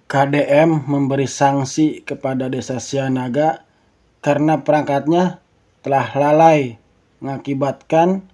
KDM memberi sanksi kepada Desa Sianaga karena perangkatnya telah lalai mengakibatkan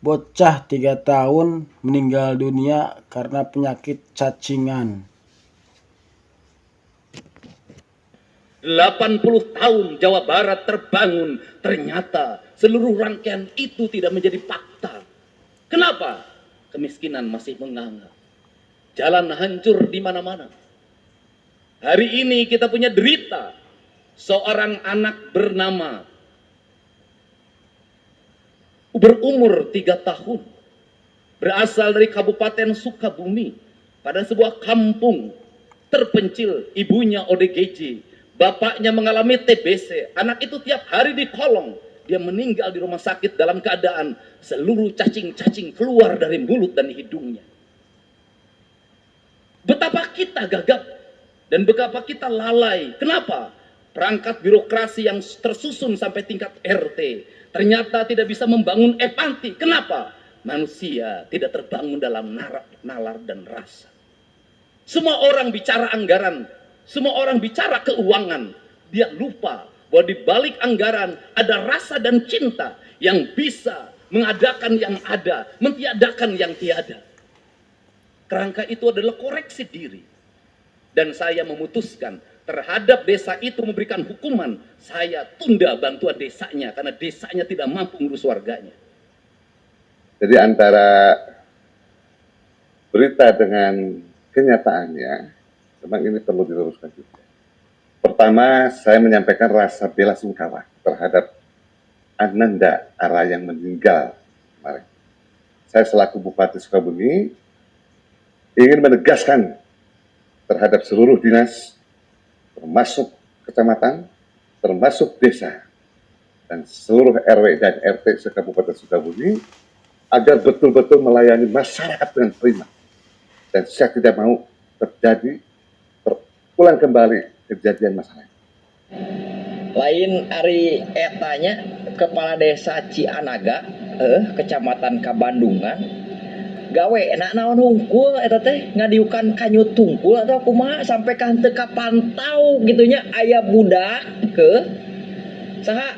bocah 3 tahun meninggal dunia karena penyakit cacingan. 80 tahun Jawa Barat terbangun, ternyata seluruh rangkaian itu tidak menjadi fakta. Kenapa? Kemiskinan masih menganga. Jalan hancur di mana-mana. Hari ini kita punya derita. Seorang anak bernama berumur 3 tahun. Berasal dari Kabupaten Sukabumi. Pada sebuah kampung terpencil, ibunya ODGJ. Bapaknya mengalami TBC. Anak itu tiap hari dikolong. Dia meninggal di rumah sakit dalam keadaan seluruh cacing-cacing keluar dari mulut dan hidungnya. Betapa kita gagap dan betapa kita lalai. Kenapa? Perangkat birokrasi yang tersusun sampai tingkat RT ternyata tidak bisa membangun empati. Kenapa? Manusia tidak terbangun dalam nalar dan rasa. Semua orang bicara anggaran, semua orang bicara keuangan. Dia lupa bahwa di balik anggaran ada rasa dan cinta yang bisa mengadakan yang ada, mentiadakan yang tiada. Kerangka itu adalah koreksi diri. Dan saya memutuskan terhadap desa itu memberikan hukuman. Saya tunda bantuan desanya karena desanya tidak mampu ngurus warganya. Jadi antara berita dengan kenyataannya, memang ini perlu diluruskan juga. Pertama, saya menyampaikan rasa bela sungkawa terhadap Ananda Ara yang meninggal kemarin. Saya selaku Bupati Sukabumi ingin menegaskan terhadap seluruh dinas, termasuk kecamatan, termasuk desa, dan seluruh RW dan RT se-Kabupaten Sukabumi, agar betul-betul melayani masyarakat dengan prima. Dan saya tidak mau terulang kembali kejadian masalah. Lain Ari etanya kepala desa Cianaga, kecamatan Kabandungan, gawe enak naon hungkul eta teh ngadiukan kanyu tungkul atau kumaha sampai ka henteu kapantau gitunya aya budak ke saha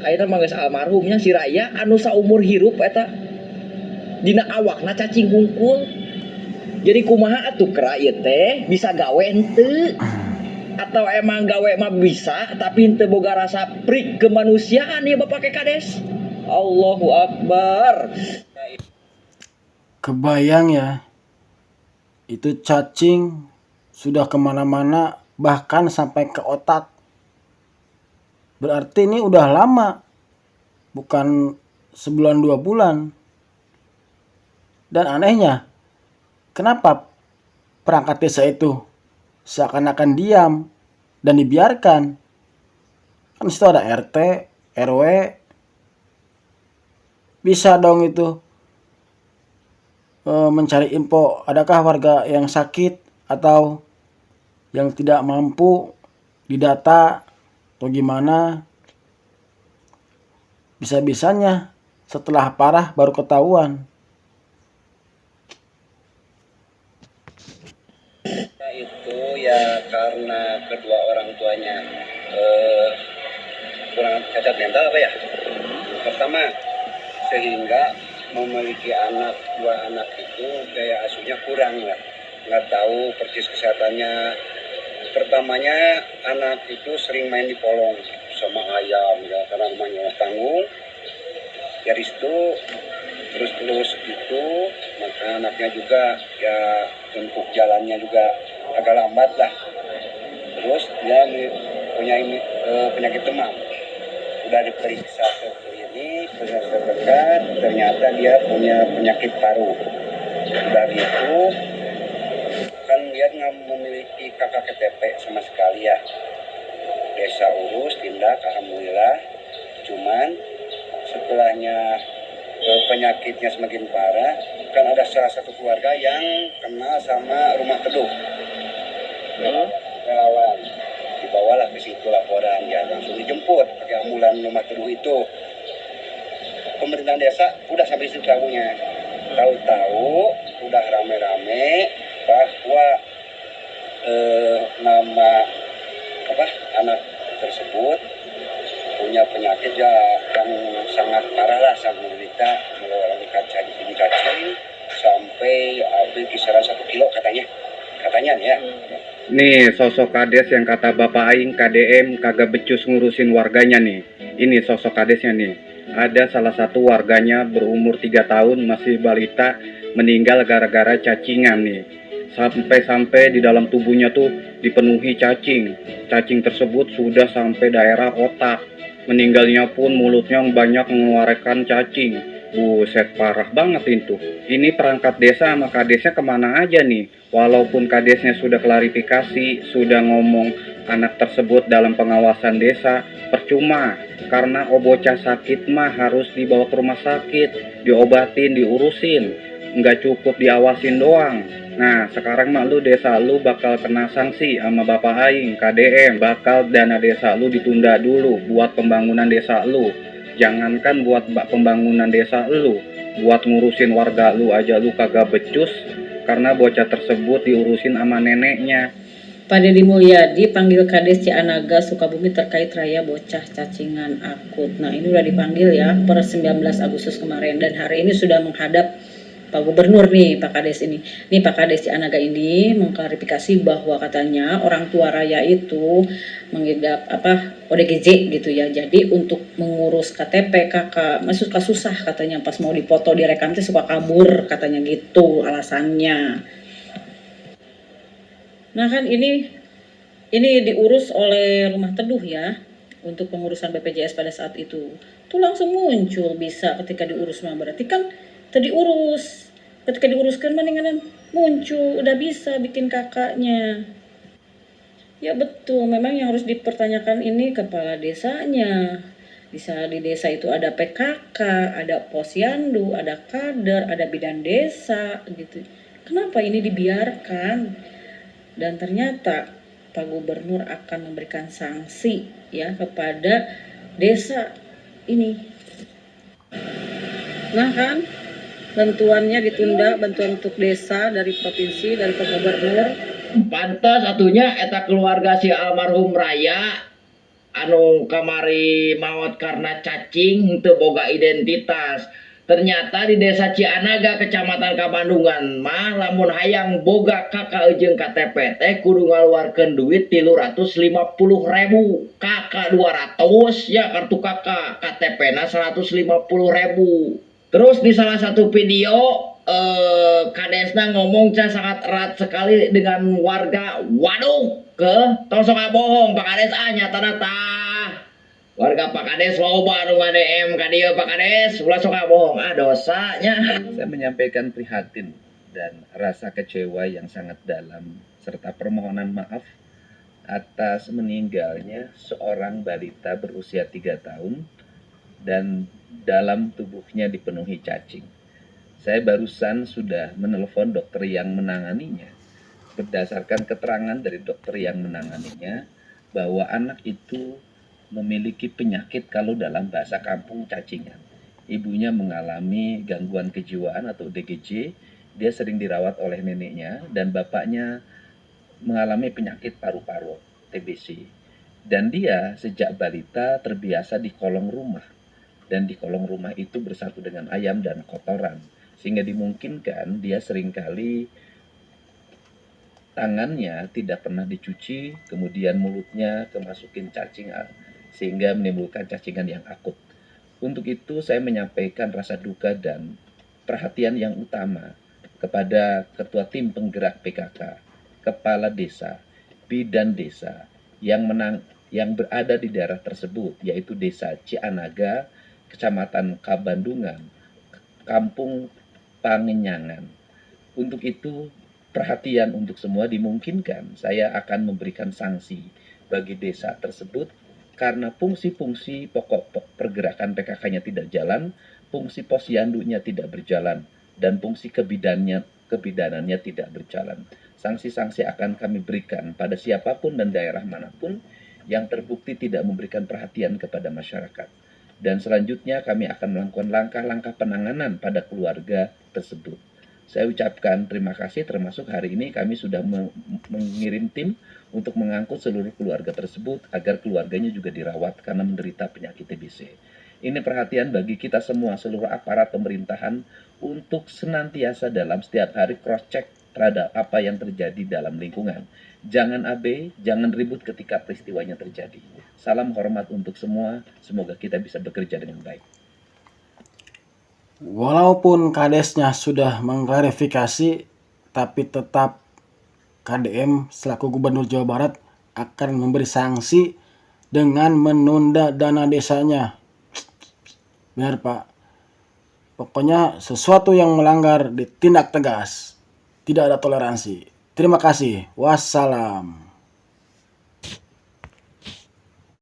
ayeuna mah geus almarhumnya si Raya anu saumur hirup eta dina awakna cacing hungkul. Jadi kumaha atuh kera ieu teh bisa gawe henteu atau emang gawe mah bisa tapi henteu boga rasa prik kemanusiaan ya Bapak Kades. Allahu Akbar. Kebayang ya, itu cacing sudah kemana-mana bahkan sampai ke otak. Berarti ini udah lama, bukan sebulan 2 bulan. Dan anehnya, kenapa perangkat desa itu seakan-akan diam dan dibiarkan? Kan situ ada RT, RW, bisa dong itu mencari info adakah warga yang sakit atau yang tidak mampu didata atau gimana. Bisa-bisanya setelah parah baru ketahuan. Itu ya karena kedua orang tuanya kurang cacat mental apa ya. Pertama, sehingga memiliki dua anak itu daya asuhnya kurang lah, nggak tahu persis kesehatannya. Pertamanya anak itu sering main di polong sama ayam ya, karena rumahnya tanggung. Dari situ terus gitu, maka anaknya juga ya untuk jalannya juga agak lambat lah. Terus dia punya penyakit demam. Udah diperiksa ke klinik, terdekat, ternyata dia punya penyakit paru. Udah gitu, kan dia nggak memiliki kakak KTP sama sekali ya. Desa urus, tindak, alhamdulillah. Cuman setelahnya penyakitnya semakin parah, kan ada salah satu keluarga yang kenal sama rumah teduh. Relawan. Dibawalah ke situ laporan, ya langsung dijemput pakai ambulan rumah teduh itu. Pemerintahan desa udah sampai situ tahunya. Tahu-tahu udah rame-rame bahwa nama apa anak tersebut punya penyakit ya yang sangat parah lah, sangat menderita mengalami cacing sampai ada kisaran 1 kilo katanya nih ya. Nih sosok kades yang kata Bapak Aing KDM kagak becus ngurusin warganya nih. Ini sosok kadesnya nih. Ada salah satu warganya berumur 3 tahun masih balita meninggal gara-gara cacingan nih. Sampai-sampai di dalam tubuhnya tuh dipenuhi cacing. Cacing tersebut sudah sampai daerah otak. Meninggalnya pun mulutnya banyak mengeluarkan cacing. Buset, parah banget itu. Ini perangkat desa sama kadesnya kemana aja nih? Walaupun kadesnya sudah klarifikasi, sudah ngomong anak tersebut dalam pengawasan desa, percuma. Karena bocah sakit mah harus dibawa ke rumah sakit, diobatin, diurusin. Nggak cukup diawasin doang. Nah, sekarang mah lu desa lu bakal kena sanksi sama Bapak Aing, KDM. Bakal dana desa lu ditunda dulu buat pembangunan desa lu. Jangankan buat pembangunan desa lu, buat ngurusin warga lu aja lu kagak becus karena bocah tersebut diurusin sama neneknya. Pak Deddy Mulyadi panggil Kades Cianaga Sukabumi terkait raya bocah cacingan akut. Nah, ini udah dipanggil ya per 19 Agustus kemarin dan hari ini sudah menghadap Pak Gubernur nih, Pak Kades ini. Nih Pak Kades Cianaga ini mengklarifikasi bahwa katanya orang tua raya itu mengidap ODGJ gitu ya. Jadi untuk mengurus KTP kakak masih suka susah katanya, pas mau dipoto direkam tuh suka kabur katanya gitu alasannya. Nah kan ini diurus oleh Rumah Teduh ya untuk pengurusan BPJS pada saat itu. Tuh langsung muncul bisa ketika diurus, mah berarti kan tadi urus. Ketika diuruskan mendingan muncul, udah bisa bikin kakaknya. Ya betul, memang yang harus dipertanyakan ini kepala desanya. Bisa di desa itu ada PKK, ada posyandu, ada kader, ada bidan desa gitu. Kenapa ini dibiarkan? Dan ternyata Pak Gubernur akan memberikan sanksi ya kepada desa ini. Nah kan, bantuannya ditunda, bantuan untuk desa dari provinsi, dari Pak Gubernur. Pantes satunya eta keluarga si almarhum Raya anu kamari maut karena cacing teu boga identitas. Ternyata di desa Cianaga kecamatan Kabandungan mah lamun hayang boga kakak jeung KTP teh kudu ngaluarkeun duit 350.000, kakak 200 ya kartu kakak, KTP na 150.000. Terus di salah satu video Kadesna ngomong sangat erat sekali dengan warga. Waduh, tong sok bohong Pak Kades nyata warga Pak Kades loba nu ngadm ka dieu Pak Kades, ulah sok bohong dosanya. Saya menyampaikan prihatin dan rasa kecewa yang sangat dalam serta permohonan maaf atas meninggalnya seorang balita berusia 3 tahun dan dalam tubuhnya dipenuhi cacing. Saya barusan sudah menelpon dokter yang menanganinya. Berdasarkan keterangan dari dokter yang menanganinya bahwa anak itu memiliki penyakit kalau dalam bahasa kampung cacingan. Ibunya mengalami gangguan kejiwaan atau DGJ, dia sering dirawat oleh neneknya dan bapaknya mengalami penyakit paru-paru TBC. Dan dia sejak balita terbiasa di kolong rumah. Dan di kolong rumah itu bersatu dengan ayam dan kotoran. Sehingga dimungkinkan dia seringkali tangannya tidak pernah dicuci, kemudian mulutnya kemasukin cacing sehingga menimbulkan cacingan yang akut. Untuk itu saya menyampaikan rasa duka dan perhatian yang utama kepada Ketua Tim Penggerak PKK, Kepala Desa, Bidan Desa yang berada di daerah tersebut, yaitu Desa Cianaga, Kecamatan Kabandungan, Kampung Pangenyangan. Untuk itu perhatian untuk semua dimungkinkan saya akan memberikan sanksi bagi desa tersebut karena fungsi-fungsi pokok pergerakan PKK-nya tidak jalan, fungsi posyandunya tidak berjalan, dan fungsi kebidanannya tidak berjalan. Sanksi-sanksi akan kami berikan pada siapapun dan daerah manapun yang terbukti tidak memberikan perhatian kepada masyarakat. Dan selanjutnya kami akan melakukan langkah-langkah penanganan pada keluarga tersebut. Saya ucapkan terima kasih, termasuk hari ini kami sudah mengirim tim untuk mengangkut seluruh keluarga tersebut agar keluarganya juga dirawat karena menderita penyakit TBC. Ini perhatian bagi kita semua, seluruh aparat pemerintahan, untuk senantiasa dalam setiap hari cross-check terhadap apa yang terjadi dalam lingkungan. Jangan abe, jangan ribut ketika peristiwanya terjadi. Salam hormat untuk semua, semoga kita bisa bekerja dengan baik. Walaupun Kadesnya sudah mengklarifikasi, tapi tetap KDM selaku Gubernur Jawa Barat akan memberi sanksi dengan menunda dana desanya. Benar Pak. Pokoknya sesuatu yang melanggar ditindak tegas. Tidak ada toleransi. Terima kasih. Wassalam.